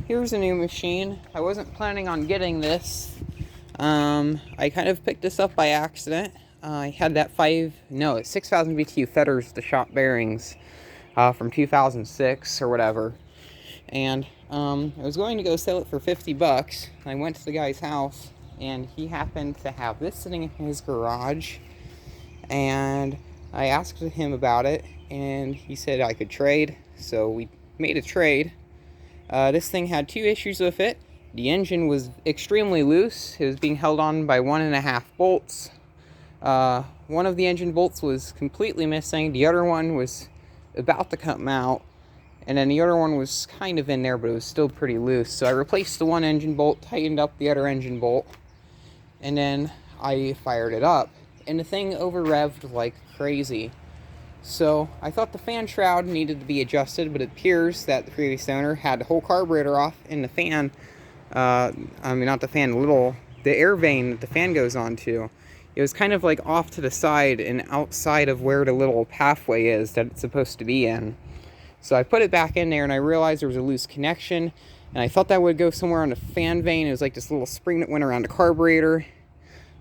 here's a new machine. I wasn't planning on getting this. I kind of picked this up by accident. I had that 6,000 BTU Fetters, the shop bearings, from 2006 or whatever. And I was going to go sell it for $50. I went to the guy's house, and he happened to have this sitting in his garage. And I asked him about it, and he said I could trade. So we made a trade. This thing had two issues with it. The engine was extremely loose. It was being held on by 1.5 bolts. One of the engine bolts was completely missing. The other one was about to come out. And then the other one was kind of in there, but it was still pretty loose. So I replaced the one engine bolt, tightened up the other engine bolt, and then I fired it up. And the thing over-revved like crazy. So I thought the fan shroud needed to be adjusted, but it appears that the previous owner had the whole carburetor off in the fan. Not the fan, the air vane that the fan goes onto. It was kind of like off to the side and outside of where the little pathway is that it's supposed to be in. So I put it back in there, and I realized there was a loose connection, and I thought that would go somewhere on the fan vane. It was like this little spring that went around the carburetor.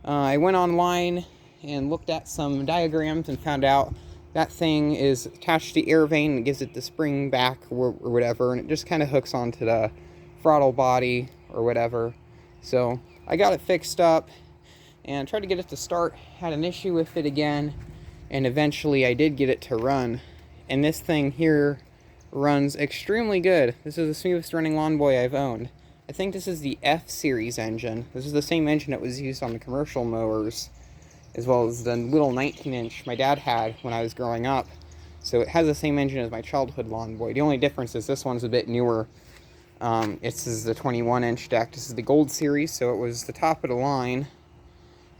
I went online and looked at some diagrams and found out that thing is attached to the air vane and gives it the spring back or whatever, and it just kind of hooks onto the throttle body or whatever. So I got it fixed up and tried to get it to start. Had an issue with it again, and eventually I did get it to run. And this thing here runs extremely good. This is the smoothest running lawn boy I've owned. I think this is the F series engine. This is the same engine that was used on the commercial mowers, as well as the little 19-inch my dad had when I was growing up. So it has the same engine as my childhood lawn boy. The only difference is this one's a bit newer. This is the 21-inch deck. This is the Gold series, so it was the top of the line.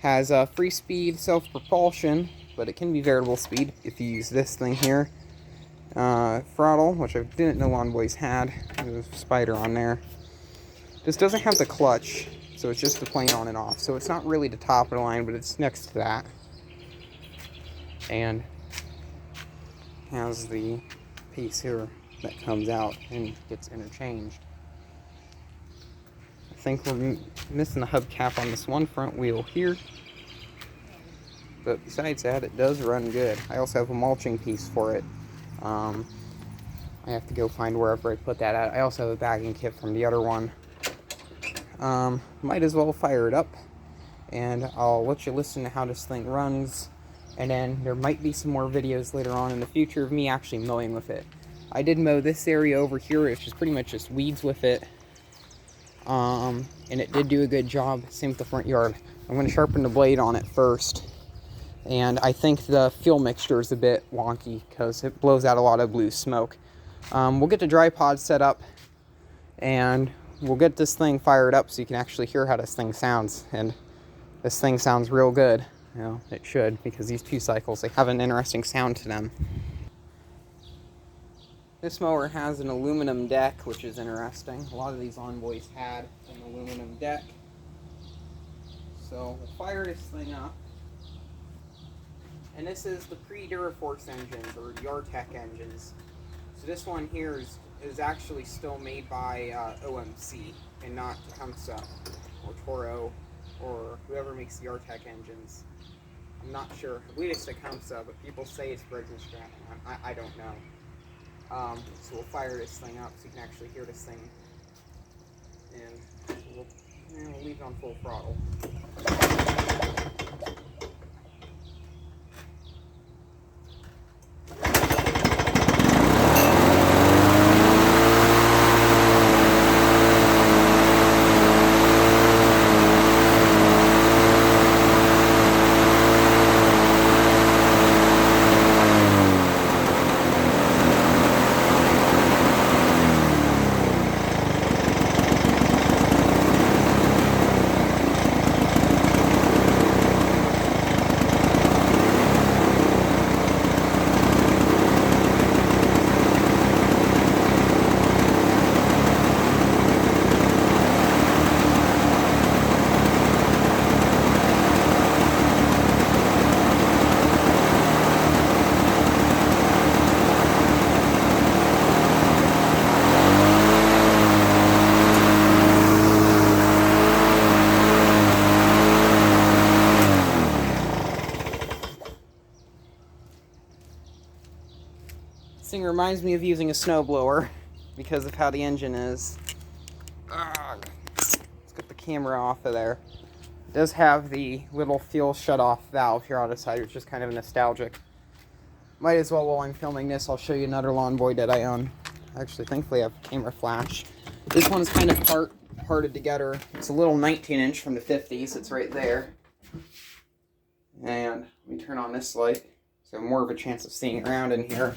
Has a free speed self-propulsion, but it can be variable speed if you use this thing here. Throttle, which I didn't know lawn boys had. There's a spider on there. This doesn't have the clutch, so it's just the plain on and off. So it's not really the top of the line, but it's next to that. And has the piece here that comes out and gets interchanged. I think we're missing the hubcap on this one front wheel here. But besides that, it does run good. I also have a mulching piece for it. I have to go find wherever I put that at. I also have a bagging kit from the other one. Might as well fire it up, and I'll let you listen to how this thing runs, and then there might be some more videos later on in the future of me actually mowing with it. I did mow this area over here, it's just pretty much just weeds with it, and it did do a good job. Same with the front yard. I'm going to sharpen the blade on it first, and I think the fuel mixture is a bit wonky because it blows out a lot of blue smoke. We'll get the dry pod set up, and we'll get this thing fired up so you can actually hear how this thing sounds. And this thing sounds real good. You know, it should, because these 2 cycles, they have an interesting sound to them. This mower has an aluminum deck, which is interesting. A lot of these lawn boys had an aluminum deck. So we'll fire this thing up. And this is the pre-Duraforce engines, or the Artec engines. So this one here is actually still made by OMC and not Tecumseh or Toro or whoever makes the Artec engines. I'm not sure. I believe it's Tecumseh, but people say it's Briggs & Stratton. I don't know. So we'll fire this thing up so you can actually hear this thing. And we'll leave it on full throttle. reminds me of using a snowblower because of how the engine is. Ugh. Let's get the camera off of there. It does have the little fuel shut-off valve here on the side, which is kind of nostalgic. Might as well, while I'm filming this, I'll show you another lawn boy that I own. Actually, thankfully I have a camera flash. This one's kind of parted together. It's a little 19-inch from the 50s. It's right there. And let me turn on this light, so more of a chance of seeing around in here.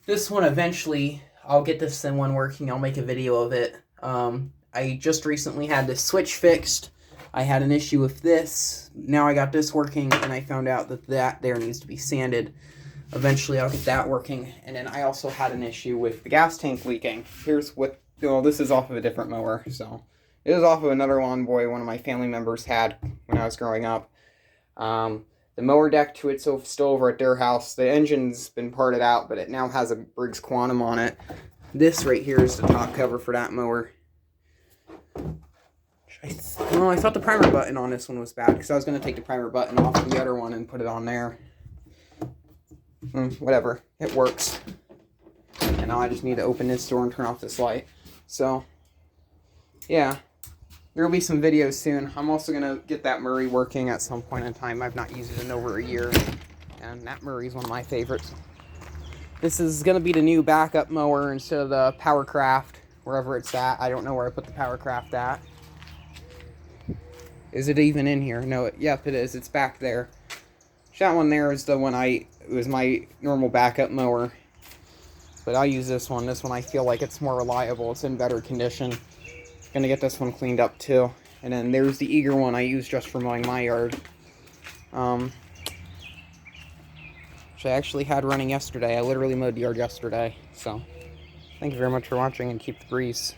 This one, eventually, I'll get this one working. I'll make a video of it. I just recently had this switch fixed. I had an issue with this. Now I got this working, and I found out that there needs to be sanded. Eventually, I'll get that working. And then I also had an issue with the gas tank leaking. Here's what, well, this is off of a different mower, so. It is off of another lawn boy one of my family members had when I was growing up. The mower deck to it's still over at their house. The engine's been parted out, but it now has a Briggs Quantum on it. This right here is the top cover for that mower. Well, I thought the primer button on this one was bad, because I was going to take the primer button off the other one and put it on there. Whatever. It works. And now I just need to open this door and turn off this light. So, yeah. There will be some videos soon. I'm also going to get that Murray working at some point in time. I've not used it in over a year. And that Murray's one of my favorites. This is going to be the new backup mower instead of the Powercraft, wherever it's at. I don't know where I put the Powercraft at. Is it even in here? No, yep, it is. It's back there. That one there is the one it was my normal backup mower. But I'll use this one. This one I feel like it's more reliable. It's in better condition. Gonna get this one cleaned up too. And then there's the Eager one I use just for mowing my yard. Which I actually had running yesterday. I literally mowed the yard yesterday. So, thank you very much for watching, and keep the breeze.